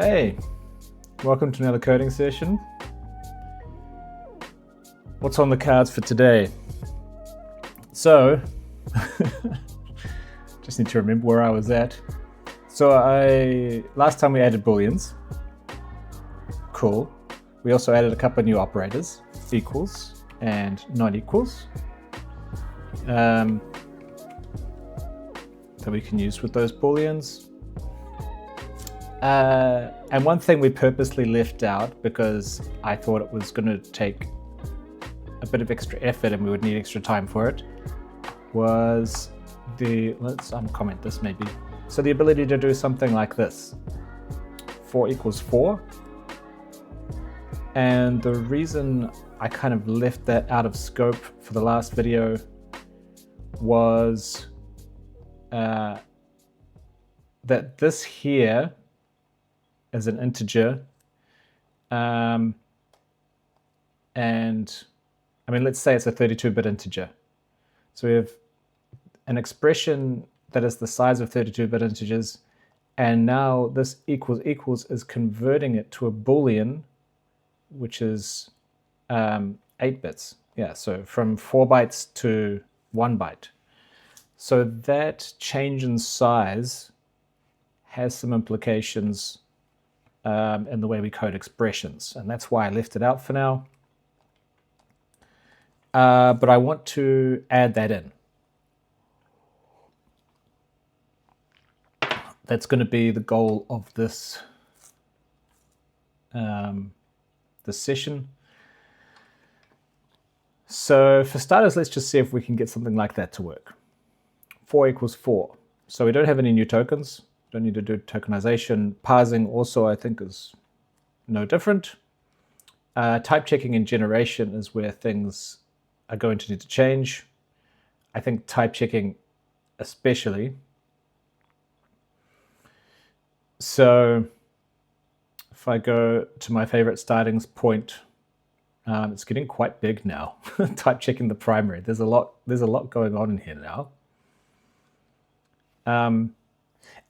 Hey, welcome to another coding session. What's on the cards for today? So, just need to remember where I was at. So last time we added booleans. Cool. We also added a couple of new operators, equals and non-equals, that we can use with those booleans. And one thing we purposely left out because I thought it was going to take a bit of extra effort and we would need extra time for it was let's uncomment this maybe. So the ability to do something like this, 4 equals 4. And the reason I kind of left that out of scope for the last video was that this here is an integer, and I mean, let's say it's a 32-bit integer. So we have an expression that is the size of 32-bit integers, and now this equals equals is converting it to a boolean, which is 8 bits. Yeah, so from 4 bytes to 1 byte. So that change in size has some implications in the way we code expressions, and that's why I left it out for now. But I want to add that in. That's going to be the goal of this this session. So for starters, let's just see if we can get something like that to work. 4 equals 4. So we don't have any new tokens. Don't need to do tokenization. Parsing also, I think, is no different. Type checking and generation is where things are going to need to change. I think type checking especially. So if I go to my favorite starting point, it's getting quite big now. Type checking the primary. There's a lot going on in here now.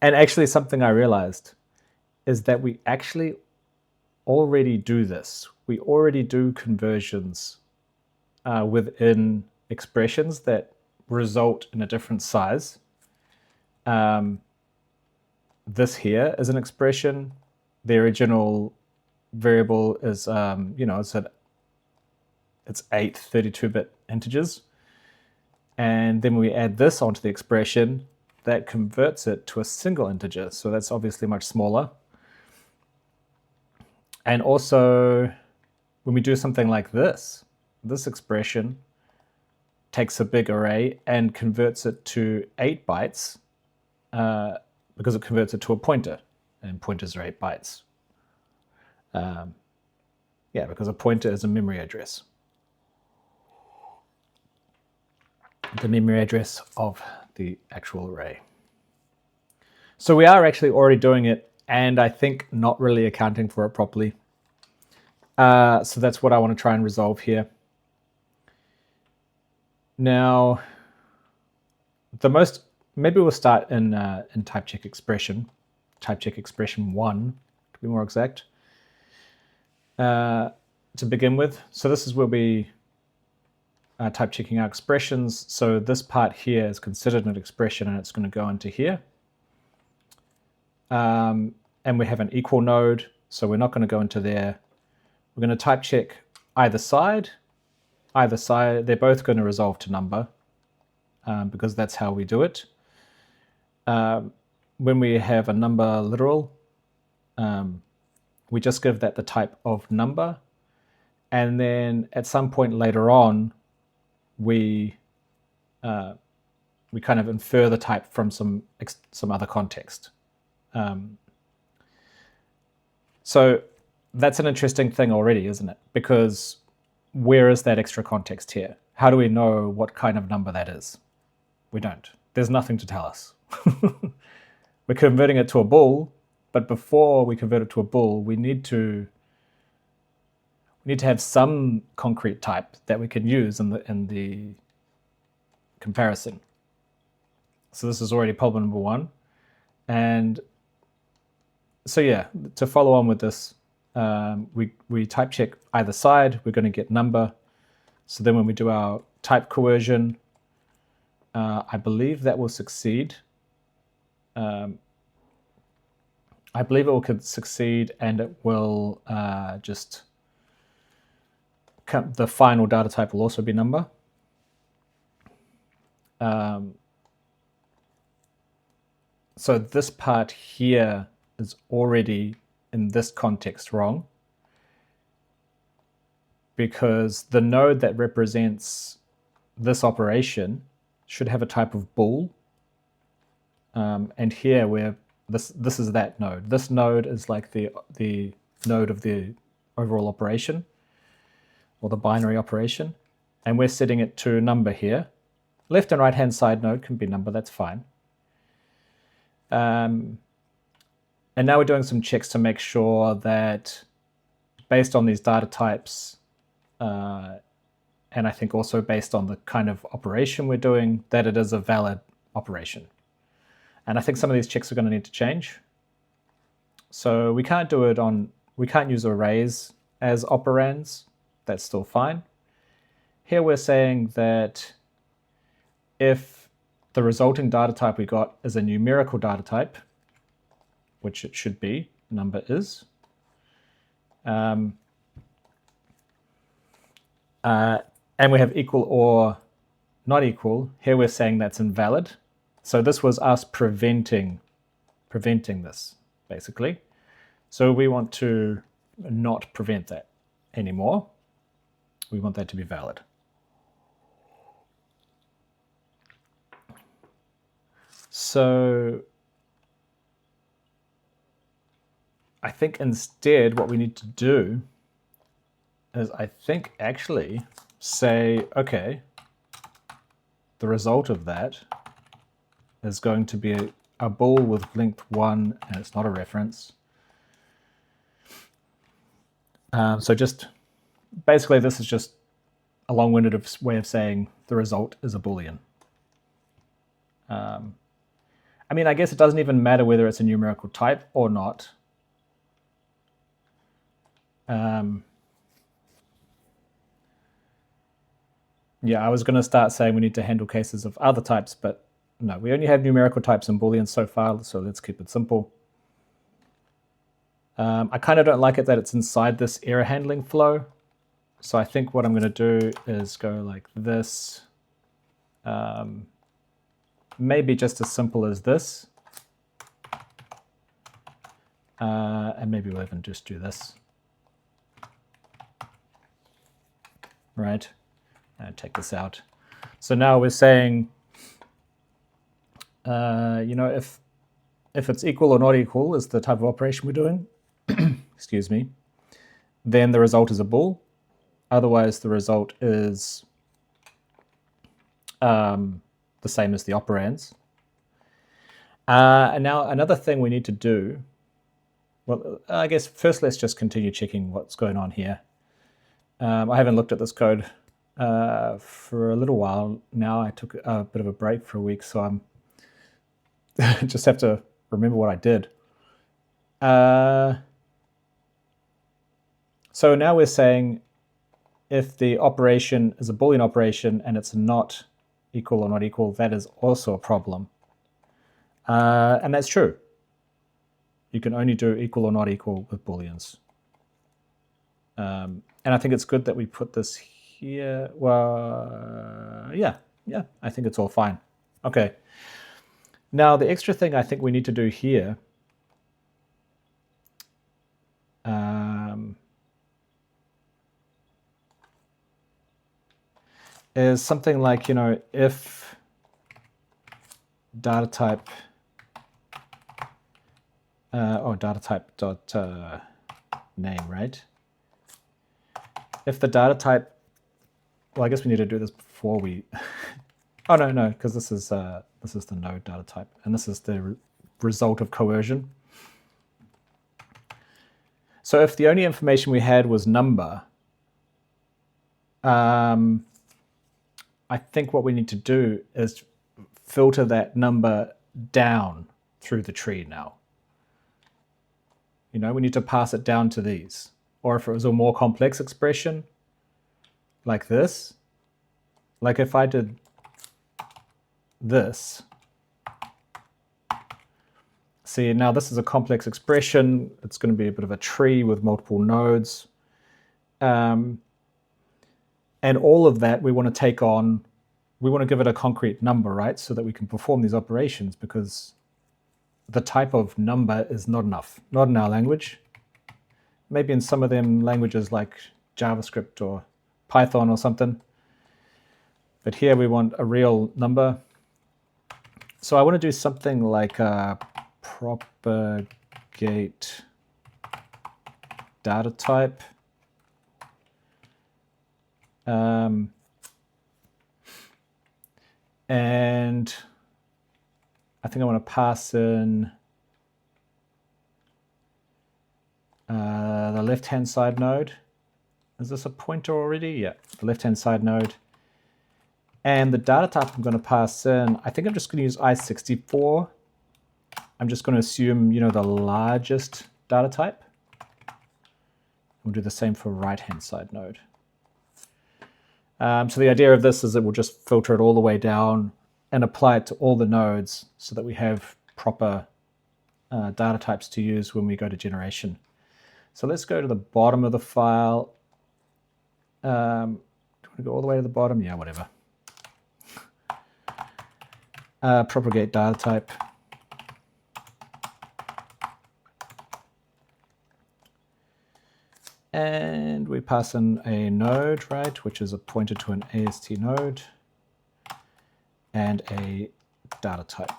And actually something I realized is that we actually already do this. We already do conversions within expressions that result in a different size. This here is an expression. The original variable is, it's 8 32-bit integers. And then we add this onto the expression, that converts it to a single integer. So that's obviously much smaller. And also, when we do something like this expression takes a big array and converts it to 8 bytes because it converts it to a pointer, and pointers are 8 bytes. Yeah, because a pointer is a memory address. The memory address of the actual array. So we are actually already doing it, and I think not really accounting for it properly. So that's what I want to try and resolve here. Now, maybe we'll start in type check expression 1 to be more exact, to begin with. So this is where we type checking our expressions. So this part here is considered an expression and it's going to go into here. And we have an equal node, so we're not going to go into there. We're going to type check either side. They're both going to resolve to number because that's how we do it. When we have a number literal, we just give that the type of number. And then at some point later on, we kind of infer the type from some other context. So that's an interesting thing already, isn't it? Because where is that extra context here? How do we know what kind of number that is? We don't. There's nothing to tell us. We're converting it to a bool, but before we convert it to a bool, we need to have some concrete type that we can use in the comparison. So this is already problem number 1. And so yeah, to follow on with this, we type check either side, we're going to get number. So then when we do our type coercion, I believe that will succeed. I believe it will succeed, and it will just the final data type will also be number. So this part here is already in this context wrong, because the node that represents this operation should have a type of bool, and here we're this is that node. This node is like the node of the overall operation, or the binary operation, and we're setting it to number here. Left and right hand side node can be number, that's fine. And now we're doing some checks to make sure that based on these data types, and I think also based on the kind of operation we're doing, that it is a valid operation. And I think some of these checks are going to need to change. So we can't use arrays as operands. That's still fine. Here we're saying that if the resulting data type we got is a numerical data type, which it should be, number is, and we have equal or not equal, here we're saying that's invalid. So this was us preventing this, basically. So we want to not prevent that anymore. We want that to be valid. So I think instead what we need to do is actually say, okay, the result of that is going to be a bool with length 1, and it's not a reference. So just basically this is just a long-winded way of saying the result is a Boolean. I mean, I guess it doesn't even matter whether it's a numerical type or not. Yeah, I was going to start saying we need to handle cases of other types, but no, we only have numerical types and Booleans so far, so let's keep it simple. I kind of don't like it that it's inside this error handling flow. So I think what I'm going to do is go like this. Maybe just as simple as this. And maybe we'll even just do this. Right? And take this out. So now we're saying, if it's equal or not equal is the type of operation we're doing, excuse me, then the result is a bool. Otherwise, the result is the same as the operands. And now another thing we need to do, well, I guess first let's just continue checking what's going on here. I haven't looked at this code for a little while now. I took a bit of a break for a week, so I'm just have to remember what I did. So now we're saying if the operation is a Boolean operation and it's not equal or not equal, that is also a problem. And that's true. You can only do equal or not equal with Booleans. And I think it's good that we put this here. Well, yeah, I think it's all fine. Okay. Now, the extra thing I think we need to do here is something like, if data type data type dot name, right? If the data type, well, I guess we need to do this before we. Oh no, because this is the node data type, and this is the result of coercion. So if the only information we had was number, I think what we need to do is filter that number down through the tree now. You know, we need to pass it down to these. Or if it was a more complex expression, like this, like if I did this, see, now this is a complex expression. It's going to be a bit of a tree with multiple nodes. And all of that we want to take on, we want to give it a concrete number, right? So that we can perform these operations, because the type of number is not enough. Not in our language. Maybe in some of them languages like JavaScript or Python or something. But here we want a real number. So I want to do something like a propagate data type. And I think I want to pass in the left-hand side node. Is this a pointer already? Yeah, the left-hand side node. And the data type I'm going to pass in, I think I'm just going to use i64. I'm just going to assume, you know, the largest data type. We'll do the same for right-hand side node. So the idea of this is that we'll just filter it all the way down and apply it to all the nodes so that we have proper data types to use when we go to generation. So let's go to the bottom of the file. Do you want to go all the way to the bottom? Yeah, whatever. Propagate data type. And we pass in a node, right, which is a pointer to an AST node, and a data type.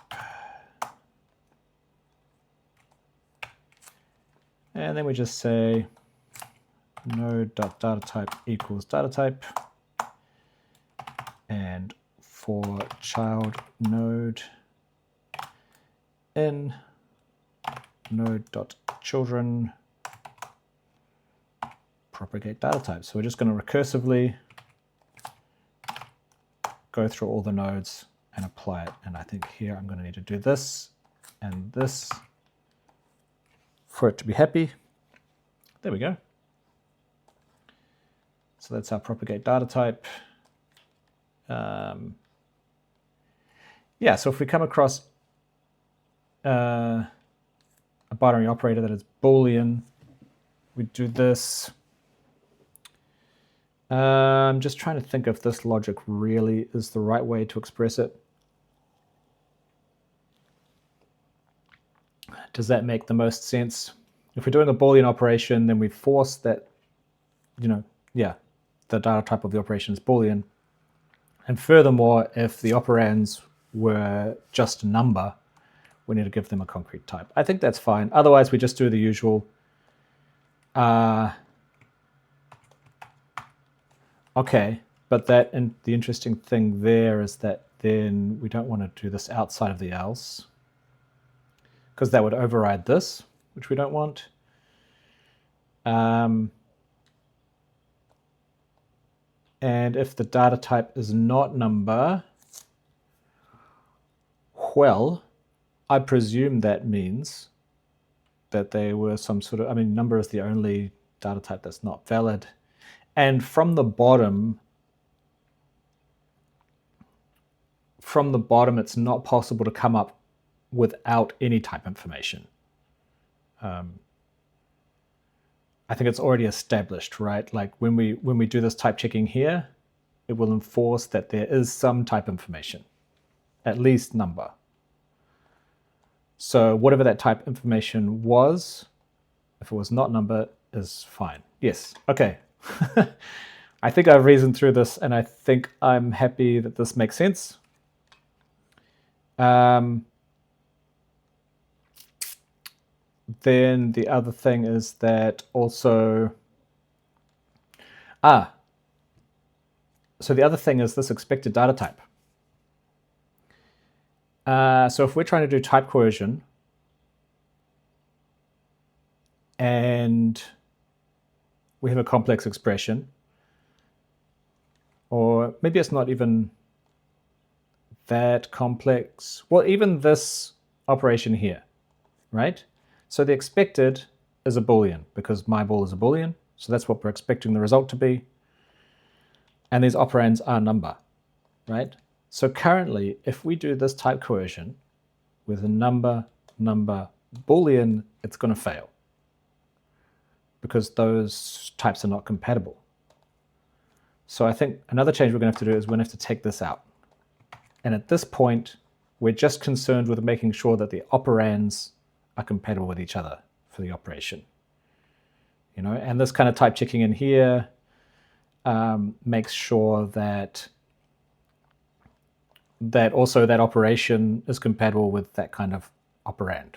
And then we just say node.datatype equals data type, and for child node in node.children propagate data type. So we're just going to recursively go through all the nodes and apply it. And I think here I'm going to need to do this and this for it to be happy. There we go. So that's our propagate data type. Yeah, so if we come across a binary operator that is Boolean, we do this. I'm just trying to think if this logic really is the right way to express it. Does that make the most sense? If we're doing a Boolean operation, then we force that, you know, yeah, the data type of the operation is Boolean. And furthermore, if the operands were just a number, we need to give them a concrete type. I think that's fine. Otherwise, we just do the usual. Okay, but the interesting thing there is that then we don't want to do this outside of the else, because that would override this, which we don't want. And if the data type is not number, well, I presume that means that they were some sort of, I mean, number is the only data type that's not valid. And from the bottom, it's not possible to come up without any type information. I think it's already established, right? Like when we do this type checking here, it will enforce that there is some type information, at least number. So whatever that type information was, if it was not number, is fine. Yes, okay. I think I've reasoned through this, and I think I'm happy that this makes sense. Then the other thing is that also, so the other thing is this expected data type. So if we're trying to do type coercion, and we have a complex expression, or maybe it's not even that complex. Well, even this operation here, right? So the expected is a Boolean because my bool is a Boolean. So that's what we're expecting the result to be. And these operands are number, right? So currently, if we do this type coercion with a number, Boolean, it's going to fail because those types are not compatible. So I think another change we're going to have to do is we're going to have to take this out. And at this point, we're just concerned with making sure that the operands are compatible with each other for the operation. You know, and this kind of type checking in here makes sure that also that operation is compatible with that kind of operand.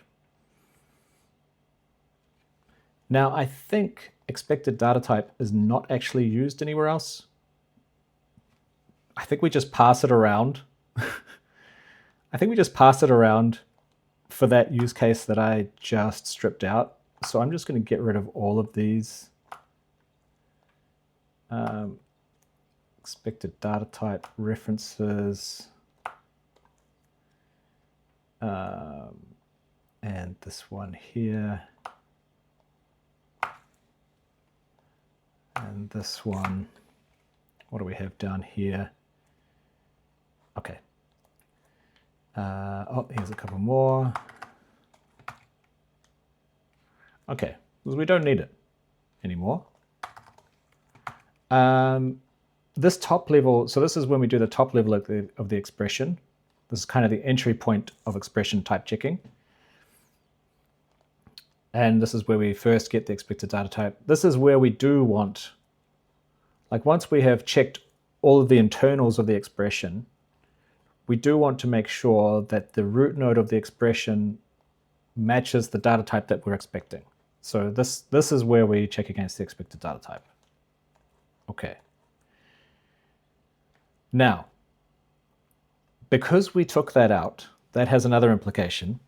Now, I think expected data type is not actually used anywhere else. I think we just pass it around. I think we just pass it around for that use case that I just stripped out. So I'm just going to get rid of all of these expected data type references. And this one here. And this one. What do we have down here? Okay. Oh, here's a couple more. Okay, because we don't need it anymore. This top level, so this is when we do the top level of the expression. This is kind of the entry point of expression type checking. And this is where we first get the expected data type. This is where we do want, like once we have checked all of the internals of the expression, we do want to make sure that the root node of the expression matches the data type that we're expecting. So this is where we check against the expected data type. Okay. Now, because we took that out, that has another implication.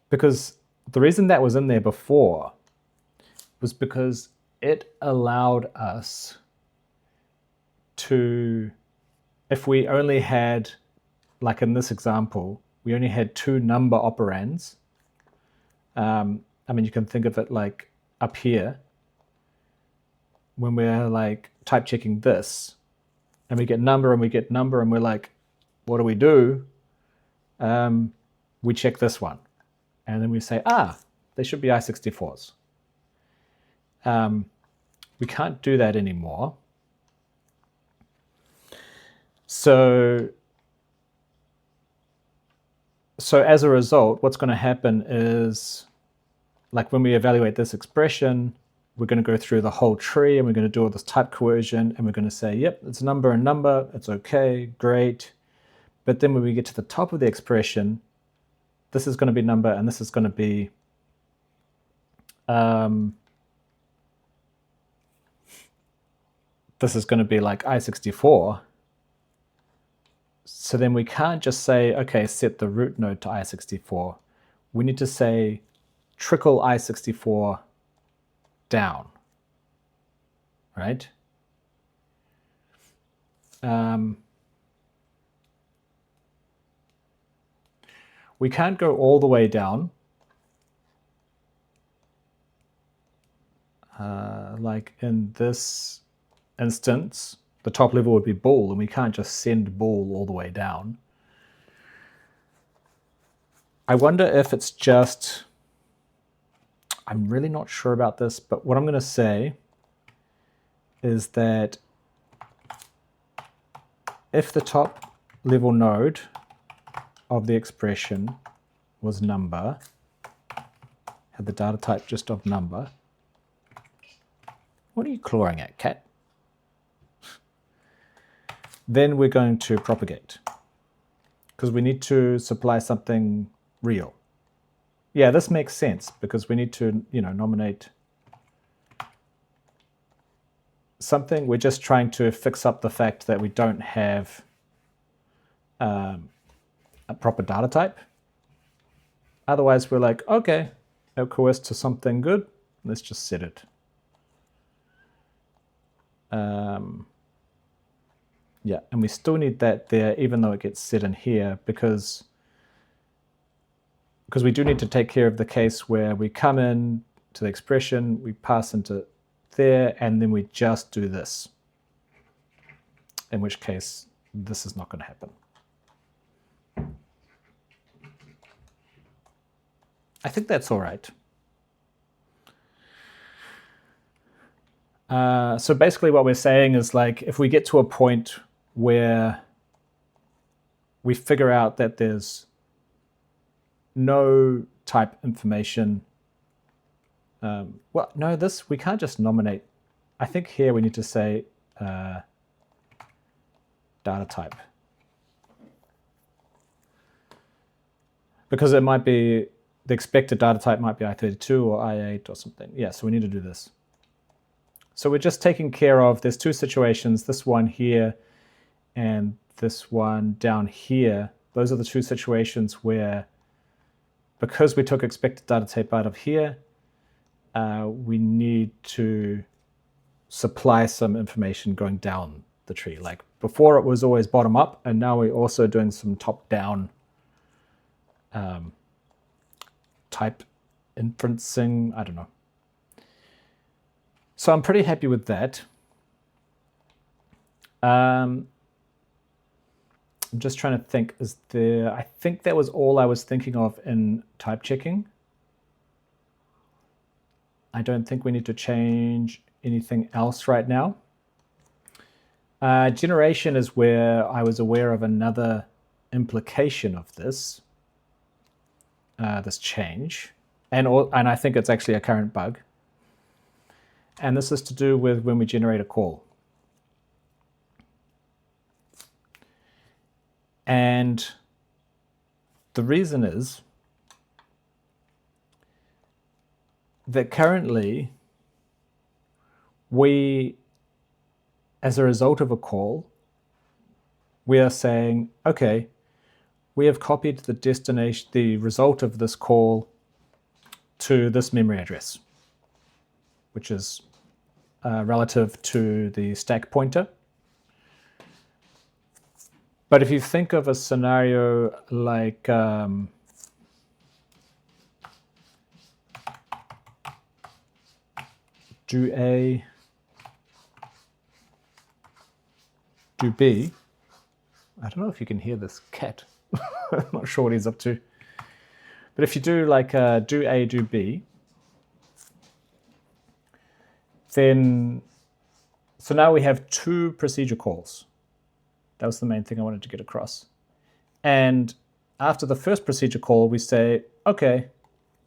Because the reason that was in there before was because it allowed us to, if we only had, like in this example, we only had two number operands. I mean, you can think of it like up here, when we're like type checking this, and we get number and we get number, and we're like, what do we do? We check this one, and then we say, they should be I64s. We can't do that anymore. So as a result, what's going to happen is, like when we evaluate this expression, we're going to go through the whole tree and we're going to do all this type coercion and we're going to say, yep, it's number and number, it's okay, great. But then when we get to the top of the expression, this is going to be number and this is going to be like I64. So then we can't just say, okay, set the root node to I64. We need to say trickle I64 down, right? We can't go all the way down. Like in this instance, the top level would be bool, and we can't just send bool all the way down. I wonder if it's just, I'm really not sure about this, but what I'm going to say is that if the top level node of the expression was number, had the data type just of number. What are you clawing at, cat? Then we're going to propagate, because we need to supply something real. Yeah, this makes sense, because we need to, nominate something. We're just trying to fix up the fact that we don't have a proper data type. Otherwise, we're like, okay, it'll coerce to something good. Let's just set it. Yeah, and we still need that there, even though it gets set in here, because because we do need to take care of the case where we come in to the expression, we pass into there, and then we just do this, in which case this is not going to happen. I think that's all right. So basically what we're saying is, like, if we get to a point where we figure out that there's no type information, well, no, this, we can't just nominate. I think here we need to say data type, because it might be, the expected data type might be I32 or I8 or something. Yeah, so we need to do this. So we're just taking care of, there's two situations, this one here and this one down here. Those are the two situations where, because we took expected data type out of here, we need to supply some information going down the tree. Like before it was always bottom up, and now we're also doing some top down type inferencing. I don't know. So I'm pretty happy with that. I'm just trying to think, is there, I think that was all I was thinking of in type checking. I don't think we need to change anything else right now. Generation is where I was aware of another implication of this, this change, and I think it's actually a current bug. And this is to do with when we generate a call. And the reason is that currently we, as a result of a call, we are saying, okay, we have copied the destination, the result of this call to this memory address, which is relative to the stack pointer. But if you think of a scenario like do A, do B. I don't know if you can hear this cat. I'm not sure what he's up to. But if you do like do A, do B, then, so now we have two procedure calls. That was the main thing I wanted to get across. And after the first procedure call, we say, okay,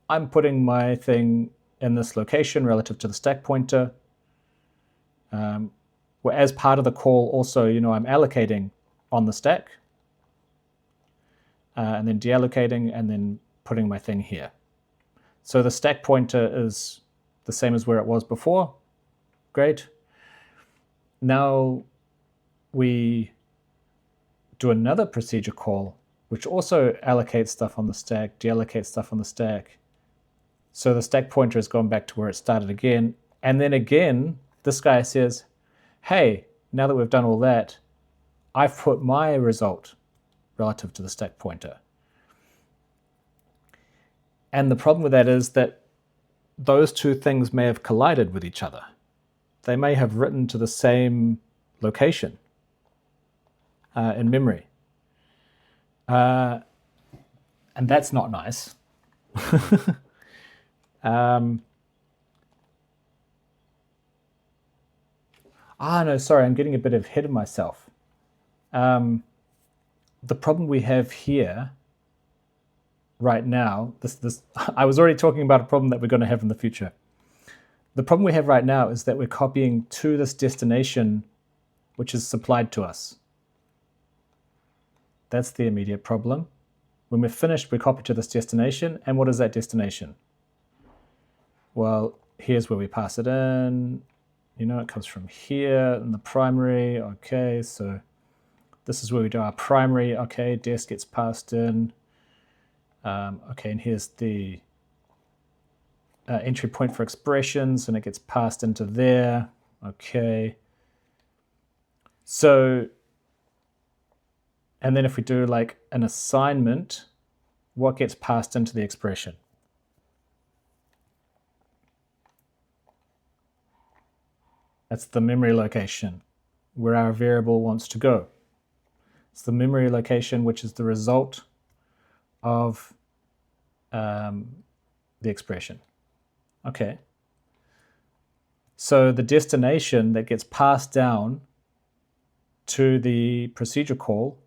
I'm putting my thing in this location relative to the stack pointer. Where as part of the call also, I'm allocating on the stack, and then deallocating, and then putting my thing here. So the stack pointer is the same as where it was before. Great. Now we do another procedure call, which also allocates stuff on the stack, deallocates stuff on the stack. So the stack pointer has gone back to where it started again. And then again, this guy says, hey, now that we've done all that, I've put my result relative to the stack pointer. And the problem with that is that those two things may have collided with each other. They may have written to the same location in memory. And that's not nice. No, sorry, I'm getting a bit ahead of myself. The problem we have here right now, I was already talking about a problem that we're going to have in the future. The problem we have right now is that we're copying to this destination, which is supplied to us. That's the immediate problem. When we're finished, we copy to this destination. And what is that destination? Well, here's where we pass it in. It comes from here in the primary. Okay, so this is where we do our primary. Okay, des gets passed in. Okay, and here's the entry point for expressions, and it gets passed into there. Okay. So, and then if we do like an assignment what gets passed into the expression? That's the memory location where our variable wants to go. It's the memory location which is the result of the expression. Okay. So the destination that gets passed down to the procedure call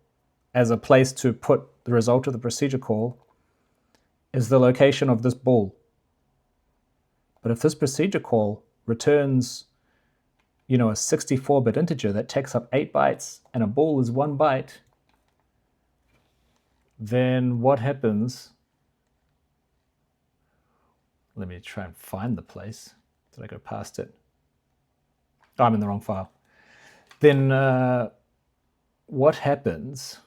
as a place to put the result of the procedure call is the location of this bool. But if this procedure call returns, a 64-bit integer that takes up 8 bytes and a bool is 1 byte, then what happens? Let me try and find the place. Did I go past it? Oh, I'm in the wrong file. Then what happens?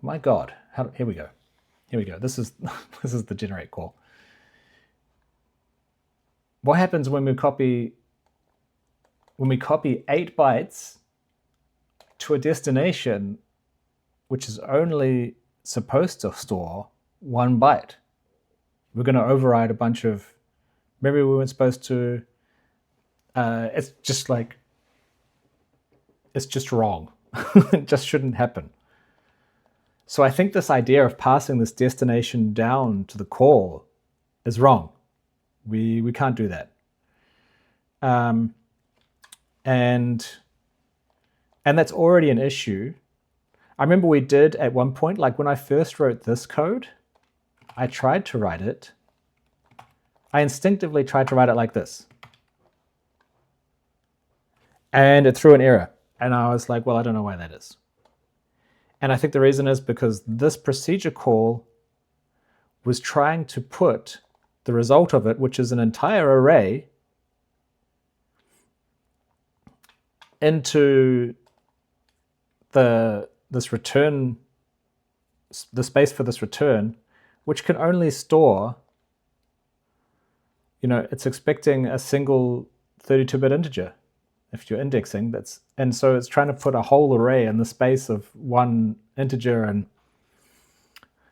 My God, here we go. Here we go. This is the generate call. What happens when we copy 8 bytes to a destination which is only supposed to store 1 byte? We're going to override a bunch of memory we weren't supposed to. It's just wrong. It just shouldn't happen. So I think this idea of passing this destination down to the call is wrong. We can't do that. And that's already an issue. I remember we did at one point, like when I first wrote this code, I tried to write it. I instinctively tried to write it like this. And it threw an error. And I was like, well, I don't know why that is. And I think the reason is because this procedure call was trying to put the result of it, which is an entire array, into the space for this return, which can only store, it's expecting a single 32-bit integer. If you're indexing, and so it's trying to put a whole array in the space of one integer, and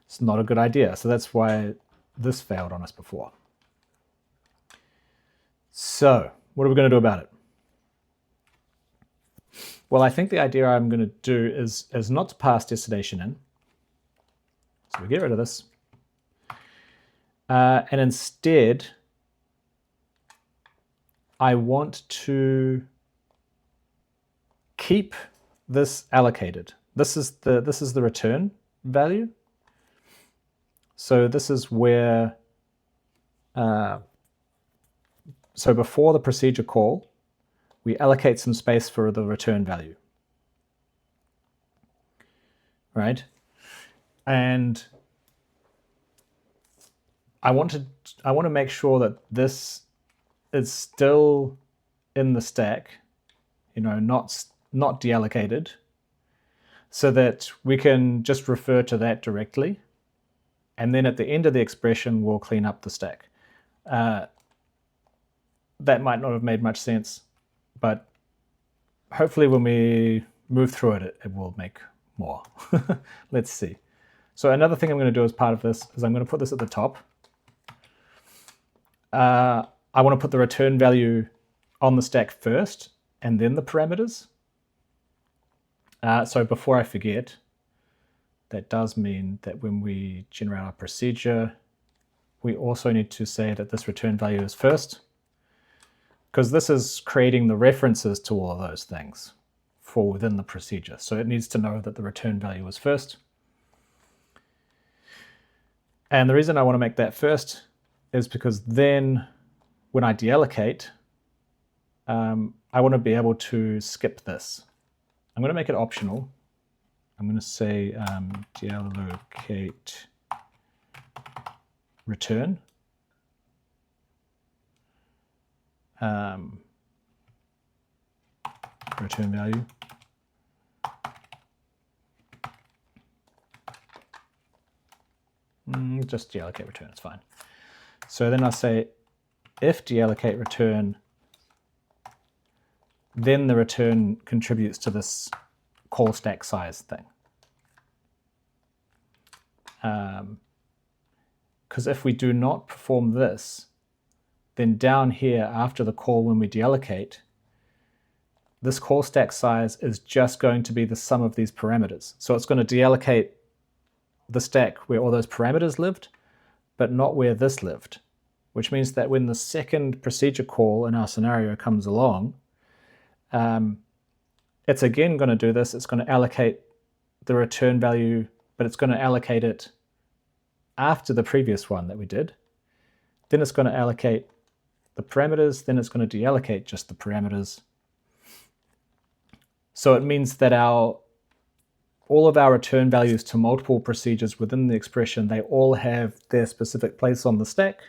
it's not a good idea. So that's why this failed on us before. So what are we going to do about it? Well, I think the idea I'm going to do is not to pass destination in. So we get rid of this. And instead, I want to keep this allocated. This is the return value. So this is where, so before the procedure call, we allocate some space for the return value, right? And I want to make sure that this is still in the stack, not deallocated, so that we can just refer to that directly. And then at the end of the expression, we'll clean up the stack. That might not have made much sense, but hopefully when we move through it, it will make more. Let's see. So another thing I'm going to do as part of this is I'm going to put this at the top. I want to put the return value on the stack first, and then the parameters. So before I forget, that does mean that when we generate our procedure, we also need to say that this return value is first, because this is creating the references to all of those things for within the procedure. So it needs to know that the return value is first. And the reason I want to make that first is because then when I deallocate, I want to be able to skip this. I'm going to make it optional. I'm going to say deallocate return. Return value. Just deallocate return, it's fine. So then I'll say if deallocate return then the return contributes to this call stack size thing. Because if we do not perform this, then down here after the call when we deallocate, this call stack size is just going to be the sum of these parameters. So it's going to deallocate the stack where all those parameters lived, but not where this lived, which means that when the second procedure call in our scenario comes along, it's again going to do this. It's going to allocate the return value, but it's going to allocate it after the previous one that we did. Then it's going to allocate the parameters, then it's going to deallocate just the parameters. So it means that all of our return values to multiple procedures within the expression, they all have their specific place on the stack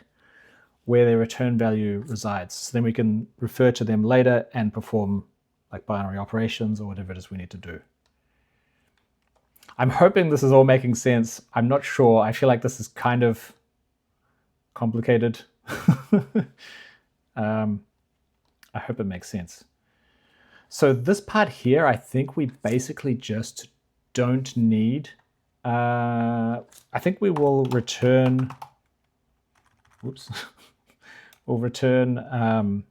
where their return value resides. So then we can refer to them later and perform like binary operations or whatever it is we need to do. I'm hoping this is all making sense. I'm not sure. I feel like this is kind of complicated. I hope it makes sense. So this part here, I think we basically just don't need. I think we will return. Whoops. We'll return a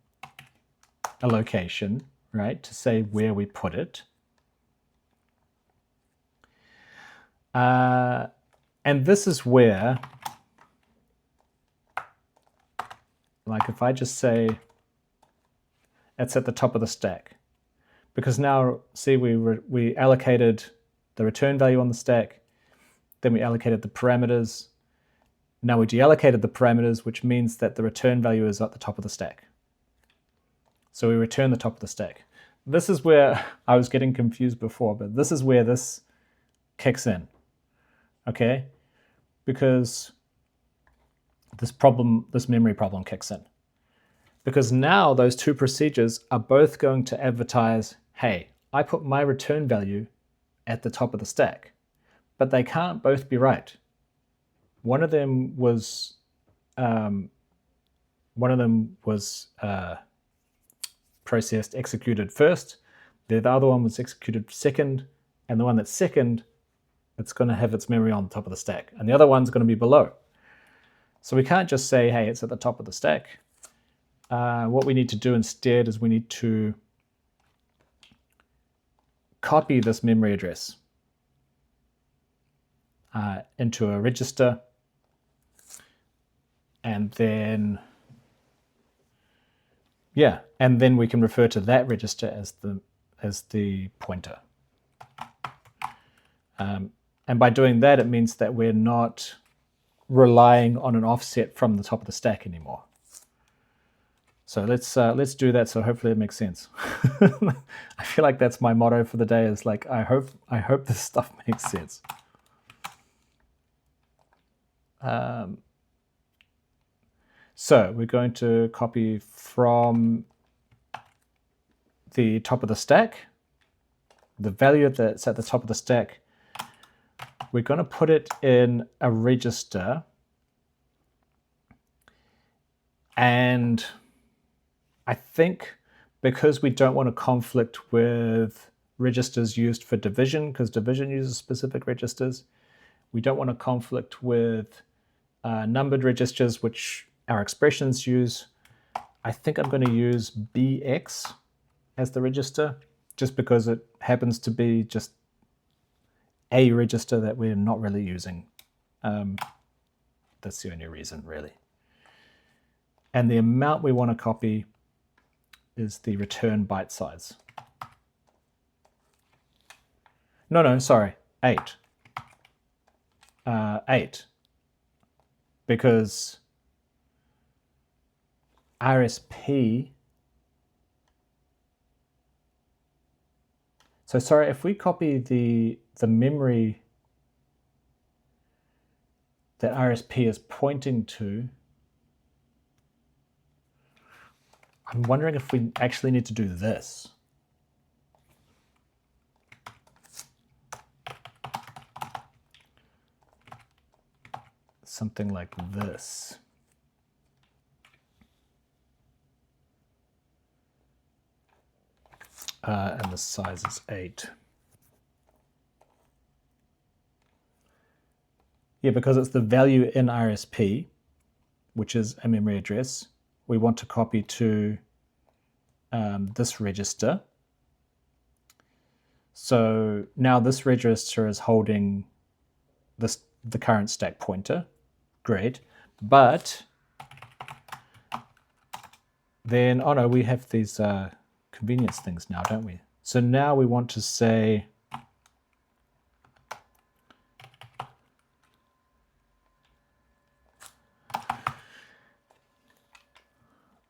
location, right, to say where we put it. And this is where, like if I just say it's at the top of the stack, because now, see, we allocated the return value on the stack, then we allocated the parameters. Now we deallocated the parameters, which means that the return value is at the top of the stack. So we return the top of the stack. This is where I was getting confused before, but this is where this kicks in, okay? Because this memory problem kicks in. Because now those two procedures are both going to advertise, hey, I put my return value at the top of the stack, but they can't both be right. One of them was processed, executed first. The other one was executed second, and the one that's second, it's going to have its memory on top of the stack, and the other one's going to be below. So we can't just say, hey, it's at the top of the stack. What we need to do instead is we need to copy this memory address into a register, and then we can refer to that register as the pointer. And by doing that, it means that we're not relying on an offset from the top of the stack anymore. So let's do that. So hopefully it makes sense. I feel like that's my motto for the day, is like, I hope this stuff makes sense. So we're going to copy from the top of the stack, the value that's at the top of the stack. We're going to put it in a register, and I think because we don't want to conflict with registers used for division, because division uses specific registers, we don't want to conflict with numbered registers, which our expressions use. I think I'm going to use BX as the register, just because it happens to be just a register that we're not really using. That's the only reason, really. And the amount we want to copy is the return byte size. No, sorry, 8. 8. Because RSP, so sorry, if we copy the memory that RSP is pointing to, I'm wondering if we actually need to do this. Something like this. and the size is 8. Yeah, because it's the value in RSP, which is a memory address, we want to copy to this register. So now this register is holding the current stack pointer. Great. But then, oh no, we have these convenience things now, don't we? So now we want to say,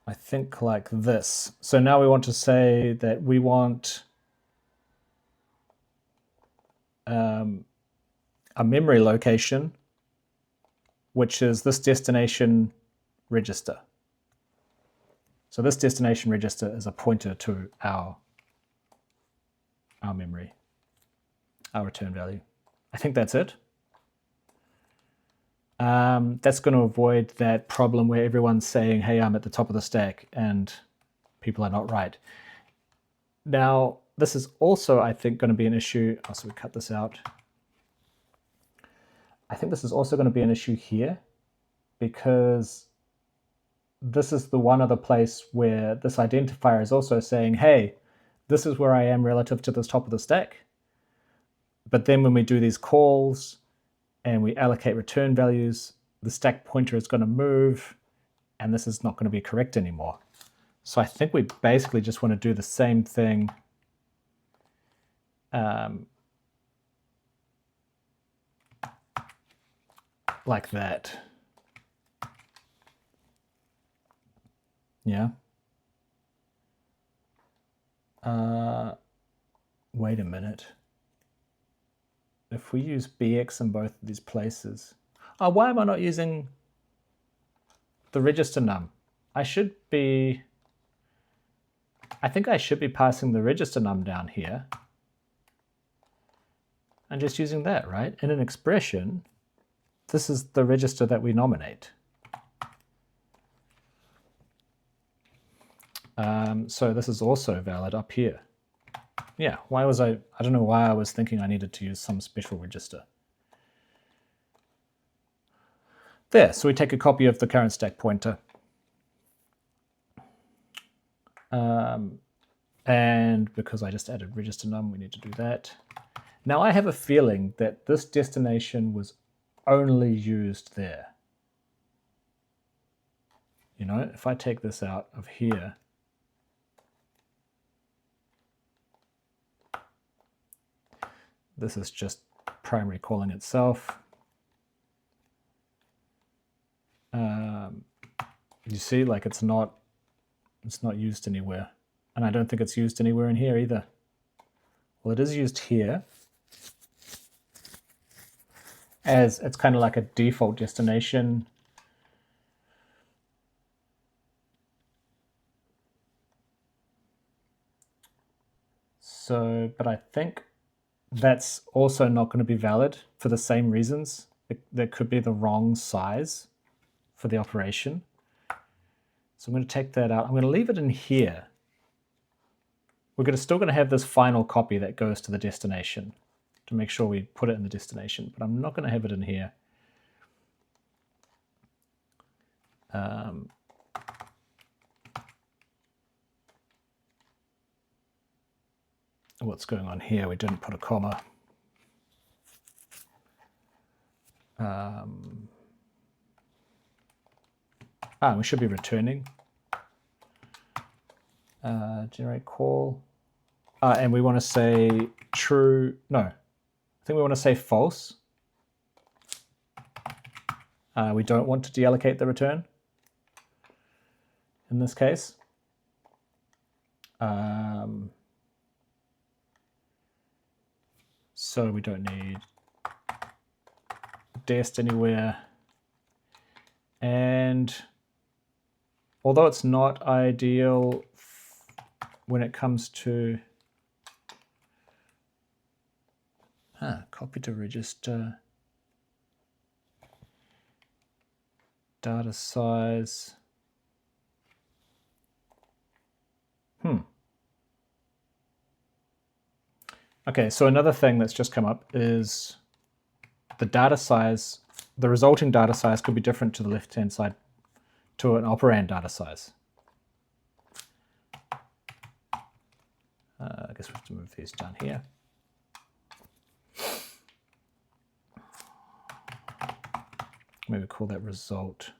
I think like this. So now we want to say that we want a memory location, which is this destination register. So this destination register is a pointer to our memory, our return value. I think that's it. That's going to avoid that problem where everyone's saying, hey, I'm at the top of the stack, and people are not right. Now, this is also, I think, going to be an issue. Oh, so we cut this out. I think this is also going to be an issue here, because this is the one other place where this identifier is also saying, hey, this is where I am relative to the top of the stack. But then when we do these calls and we allocate return values, the stack pointer is going to move, and this is not going to be correct anymore. So I think we basically just want to do the same thing like that. Yeah. Wait a minute. If we use BX in both of these places, oh, why am I not using the register num? I think I should be passing the register num down here and just using that, right? In an expression, this is the register that we nominate. So this is also valid up here. Yeah, why was I don't know why I was thinking I needed to use some special register. There, so we take a copy of the current stack pointer. And because I just added register num, we need to do that. Now I have a feeling that this destination was only used there. You know, if I take this out of here, this is just primary calling itself. You see, like it's not used anywhere. And I don't think it's used anywhere in here either. Well, it is used here, as it's kind of like a default destination. So, but I think that's also not going to be valid for the same reasons. That could be the wrong size for the operation. So I'm going to take that out. I'm going to leave it in here. We're still going to have this final copy that goes to the destination to make sure we put it in the destination, but I'm not going to have it in here. What's going on here? We didn't put a comma. We should be returning. Generate call. And we want to say true. No, I think we want to say false. We don't want to deallocate the return in this case. So we don't need dest anywhere. And although it's not ideal when it comes to copy to register, data size. Okay, so another thing that's just come up is the data size, the resulting data size could be different to the left-hand side, to an operand data size. I guess we have to move these down here. Maybe call that result.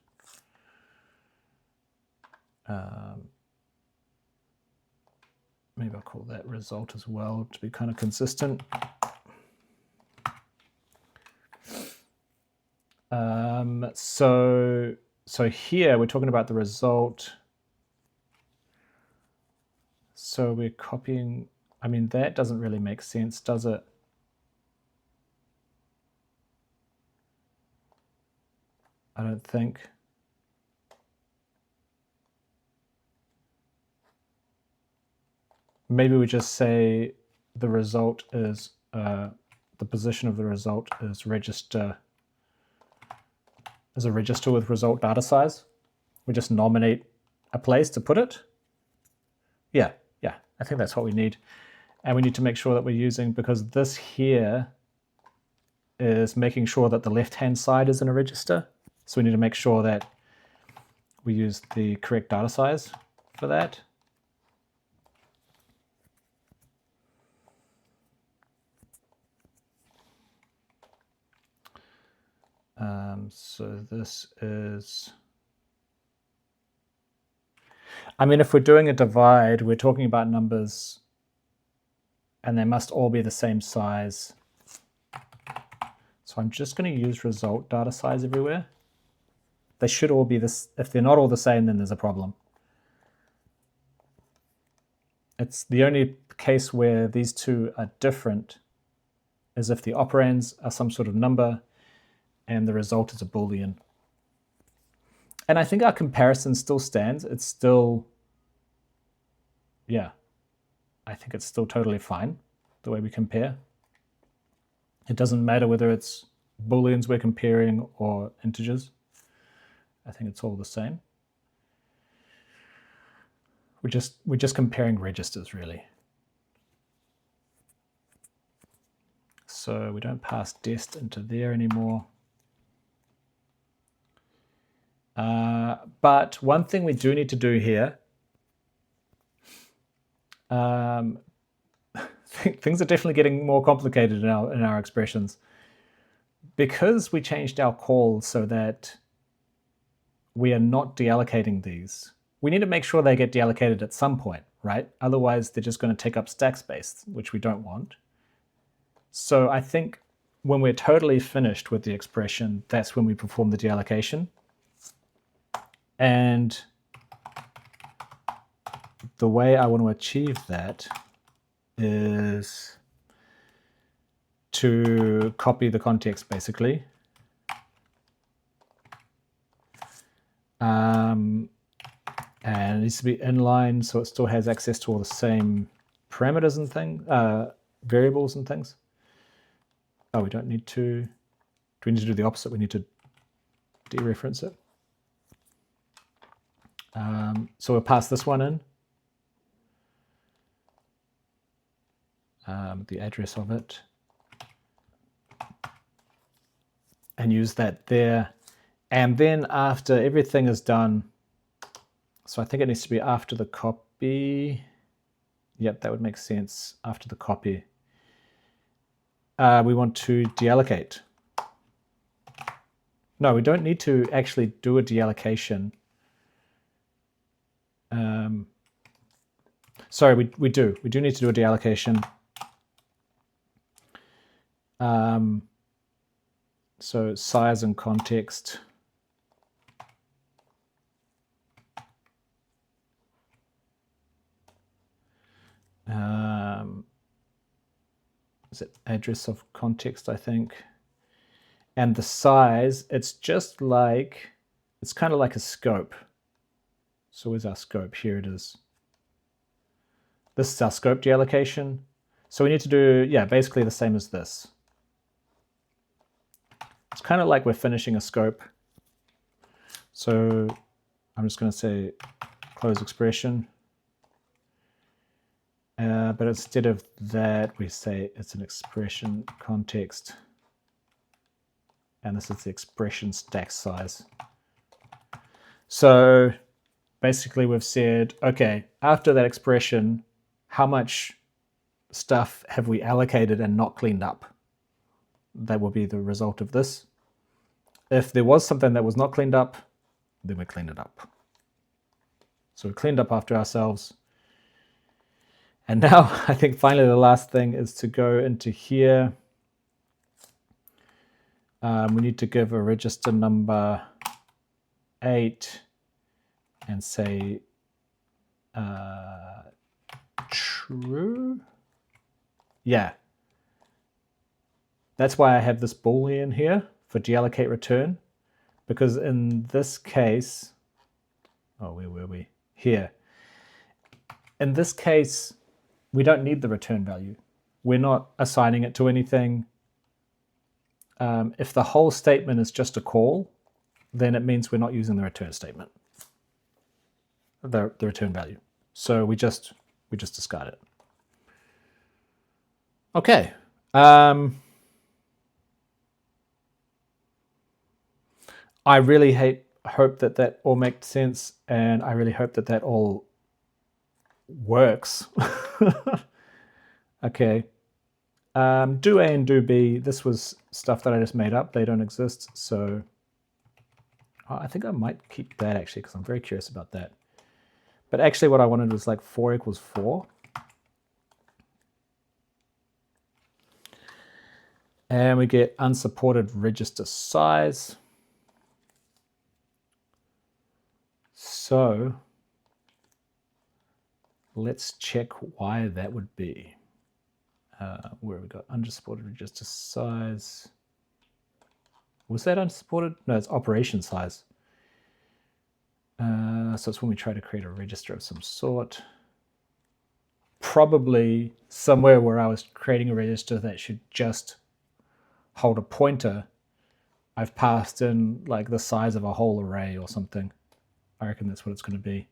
Maybe I'll call that result as well to be kind of consistent. So here we're talking about the result. So we're copying, I mean, that doesn't really make sense, does it? I don't think. Maybe we just say the result is, the position of the result is register, is a register with result data size. We just nominate a place to put it. Yeah, I think that's what we need. And we need to make sure that we're using, because this here is making sure that the left-hand side is in a register. So we need to make sure that we use the correct data size for that. So this is, I mean, if we're doing a divide, we're talking about numbers and they must all be the same size. So I'm just going to use result data size everywhere. They should all be this. If they're not all the same, then there's a problem. It's the only case where these two are different is if the operands are some sort of number and the result is a Boolean. And I think our comparison still stands. It's still, yeah, I think it's still totally fine the way we compare. It doesn't matter whether it's Booleans we're comparing or integers. I think it's all the same. We're just comparing registers, really. So we don't pass dest into there anymore. But one thing we do need to do here, things are definitely getting more complicated in our expressions. Because we changed our call so that we are not deallocating these, we need to make sure they get deallocated at some point, right? Otherwise, they're just going to take up stack space, which we don't want. So I think when we're totally finished with the expression, that's when we perform the deallocation. And the way I want to achieve that is to copy the context, basically. And it needs to be inline, so it still has access to all the same parameters and things, variables and things. Oh, we don't need to. Do we need to do the opposite? We need to dereference it. So we'll pass this one in, the address of it, and use that there. And then after everything is done, so I think it needs to be after the copy. Yep, that would make sense. After the copy, we want to deallocate. No, we don't need to actually do a deallocation. Sorry, we do. We do need to do a deallocation. So size and context. Is it address of context, I think. And the size, it's just like, it's kind of like a scope. So where's our scope? Here it is. This is our scope deallocation. So we need to do, yeah, basically the same as this. It's kind of like we're finishing a scope. So I'm just going to say close expression. But instead of that, we say it's an expression context. And this is the expression stack size. So basically we've said, okay, after that expression, how much stuff have we allocated and not cleaned up? That will be the result of this. If there was something that was not cleaned up, then we cleaned it up. So we cleaned up after ourselves. And now I think finally the last thing is to go into here. We need to give a register number 8 and say true. Yeah. That's why I have this Boolean here for deallocate return, because in this case, oh, where were we? Here. In this case, we don't need the return value. We're not assigning it to anything. If the whole statement is just a call, then it means we're not using the return statement, the return value. So we just discard it. Okay. I really hope that all makes sense, and I really hope that all works. Okay. Do A and do B. This was stuff that I just made up. They don't exist. So I think I might keep that actually, because I'm very curious about that. But actually what I wanted was like 4 equals 4. And we get unsupported register size. So let's check why that would be. Where have we got unsupported register size? Was that unsupported? No, it's operation size. So it's when we try to create a register of some sort. Probably somewhere where I was creating a register that should just hold a pointer, I've passed in like the size of a whole array or something. I reckon that's what it's going to be.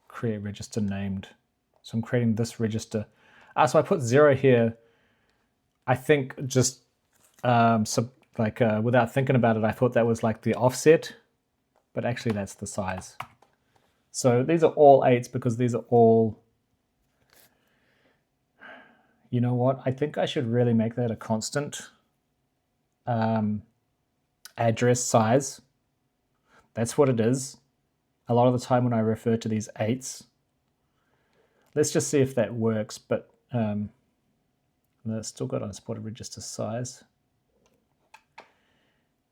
Create register named. So I'm creating this register. So I put 0 here. I think just without thinking about it, I thought that was like the offset, but actually that's the size. So these are all 8s because these are all, you know what? I think I should really make that a constant address size. That's what it is. A lot of the time when I refer to these 8s, let's just see if that works, but that's still got unsupported register size.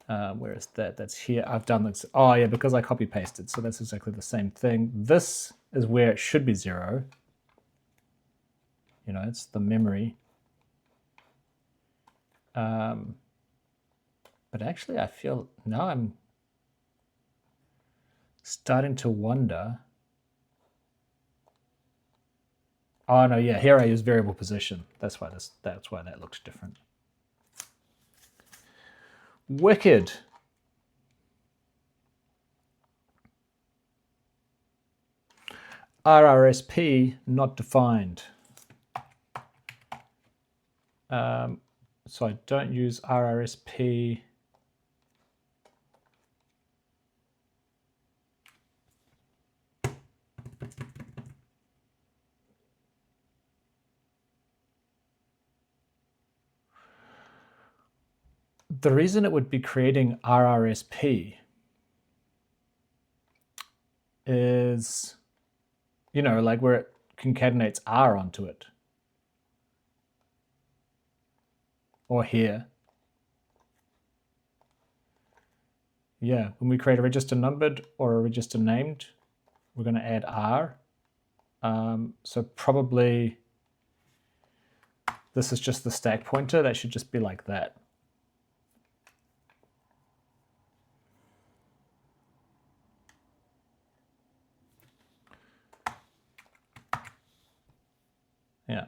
Where is that? That's here. I've done this. Oh yeah, because I copy pasted. So that's exactly the same thing. This is where it should be 0. You know, it's the memory. But actually I feel now I'm starting to wonder. Oh no, yeah, here I use variable position. That's why that looks different. Wicked. RRSP not defined. So I don't use RRSP. The reason it would be creating RRSP is, you know, like where it concatenates R onto it. Or here. Yeah, when we create a register numbered or a register named, we're going to add R. So probably this is just the stack pointer. That should just be like that. Yeah.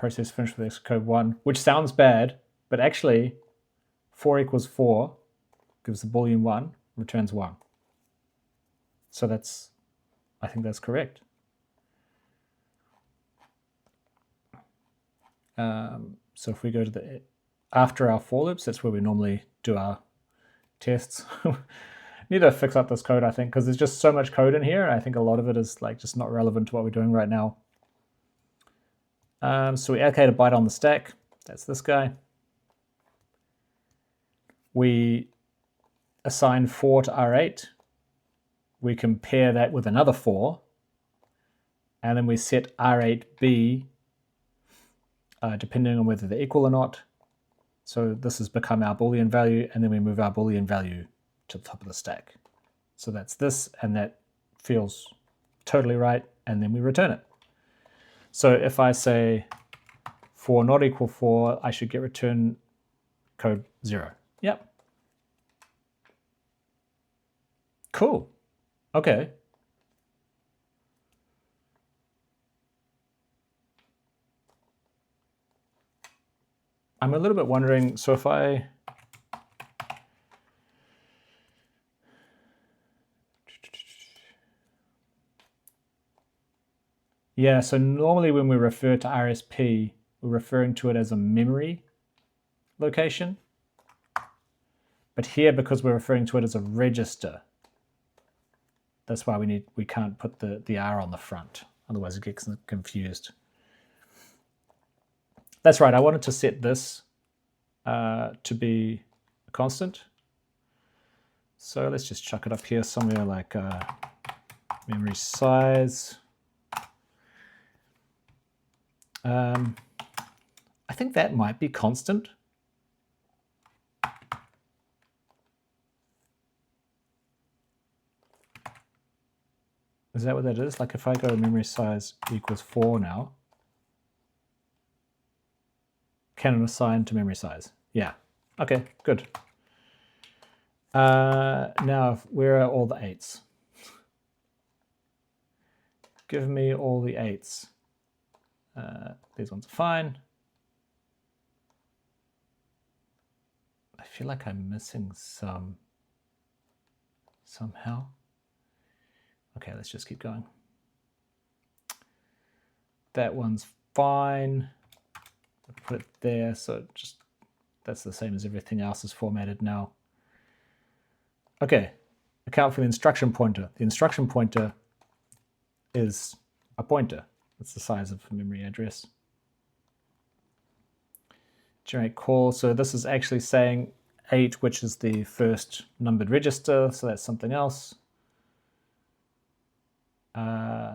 process finished with code 1, which sounds bad, but actually 4 equals 4 gives the Boolean 1, returns 1. So I think that's correct. So if we go to after our for loops, that's where we normally do our tests. Need to fix up this code, I think, because there's just so much code in here. I think a lot of it is like just not relevant to what we're doing right now. So we allocate a byte on the stack. That's this guy. We assign 4 to R8. We compare that with another 4. And then we set R8B depending on whether they're equal or not. So this has become our Boolean value, and then we move our Boolean value to the top of the stack. So that's this, and that feels totally right, and then we return it. So if I say 4 not equal 4, I should get return code 0. Yep. Cool. Okay. I'm a little bit wondering, so if I yeah, so normally when we refer to RSP, we're referring to it as a memory location. But here, because we're referring to it as a register, that's why we can't put the R on the front. Otherwise it gets confused. That's right, I wanted to set this to be a constant. So let's just chuck it up here somewhere like memory size. I think that might be constant. Is that what that is? Like if I go memory size equals 4 now, can it assign to memory size? Yeah. Okay, good. Now, where are all the 8s? Give me all the 8s. These ones are fine. I feel like I'm missing some somehow. Okay, let's just keep going. That one's fine. Put it there, so just that's the same as everything else is formatted now. Okay, account for the instruction pointer. The instruction pointer is a pointer. That's the size of the memory address. Generate call, so this is actually saying 8, which is the first numbered register, so that's something else.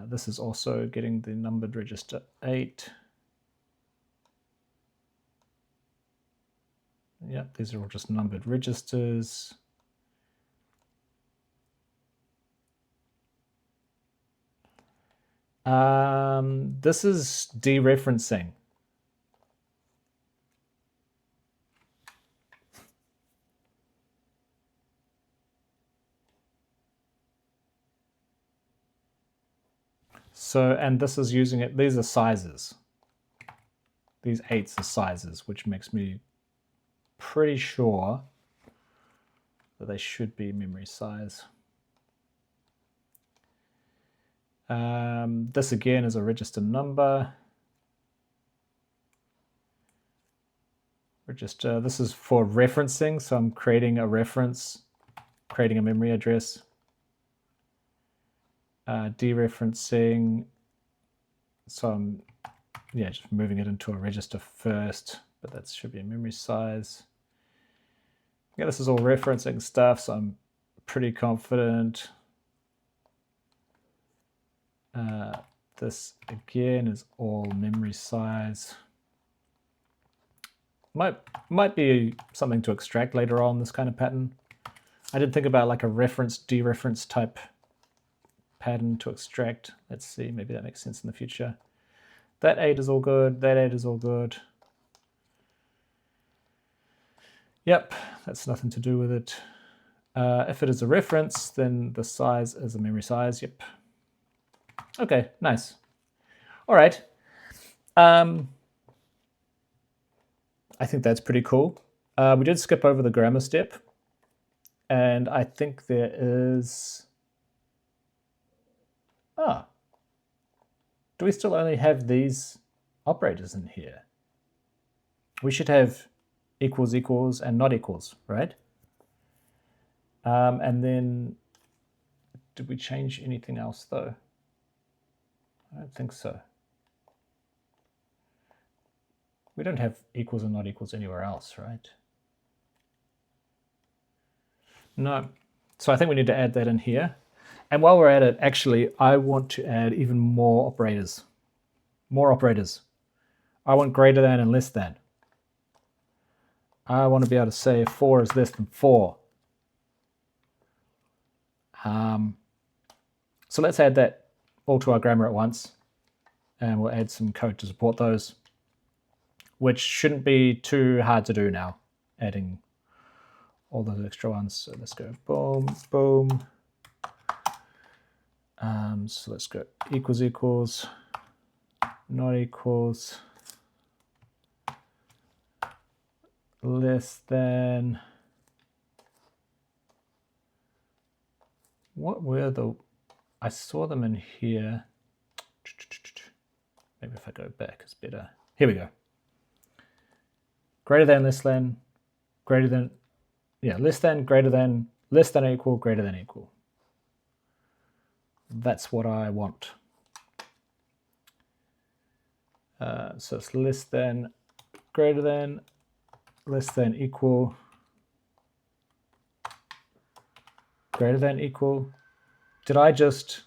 This is also getting the numbered register 8. Yep, these are all just numbered registers. This is dereferencing. So, and this is using it, these are sizes. These 8s are sizes, which makes me pretty sure that they should be memory size. This again is a register number. Register, this is for referencing, so I'm creating a reference, creating a memory address. Dereferencing, so I'm just moving it into a register first, but that should be a memory size. Yeah, this is all referencing stuff, so I'm pretty confident. This again is all memory size. Might be something to extract later on, this kind of pattern. I did think about like a reference dereference type pattern to extract. Let's see, maybe that makes sense in the future. That 8 is all good, that 8 is all good. Yep, that's nothing to do with it. If it is a reference, then the size is a memory size. Yep. Okay, nice. All right. I think that's pretty cool. We did skip over the grammar step, and I think there is... do we still only have these operators in here? We should have equals, equals, and not equals, right? And then, did we change anything else though? I don't think so. We don't have equals and not equals anywhere else, right? No. So I think we need to add that in here. And while we're at it, actually, I want to add even more operators. More operators. I want greater than and less than. I want to be able to say 4 is less than 4. So let's add that all to our grammar at once. And we'll add some code to support those, which shouldn't be too hard to do now, adding all those extra ones. So let's go boom, boom. So let's go equals, equals, not equals, less than. What were the... I saw them in here. Maybe if I go back, it's better. Here we go. Greater than, less than, greater than, yeah, less than, greater than, less than equal, greater than equal. That's what I want. So it's less than, greater than, less than equal, greater than equal. Did I just,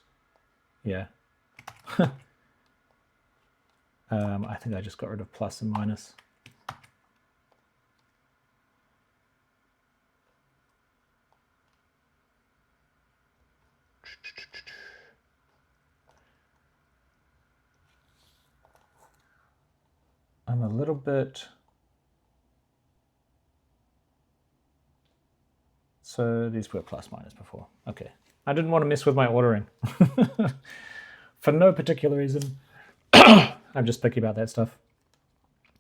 yeah. I think I just got rid of plus and minus. I'm a little bit... So these were plus minus before. Okay. I didn't want to mess with my ordering. For no particular reason. I'm just picky about that stuff.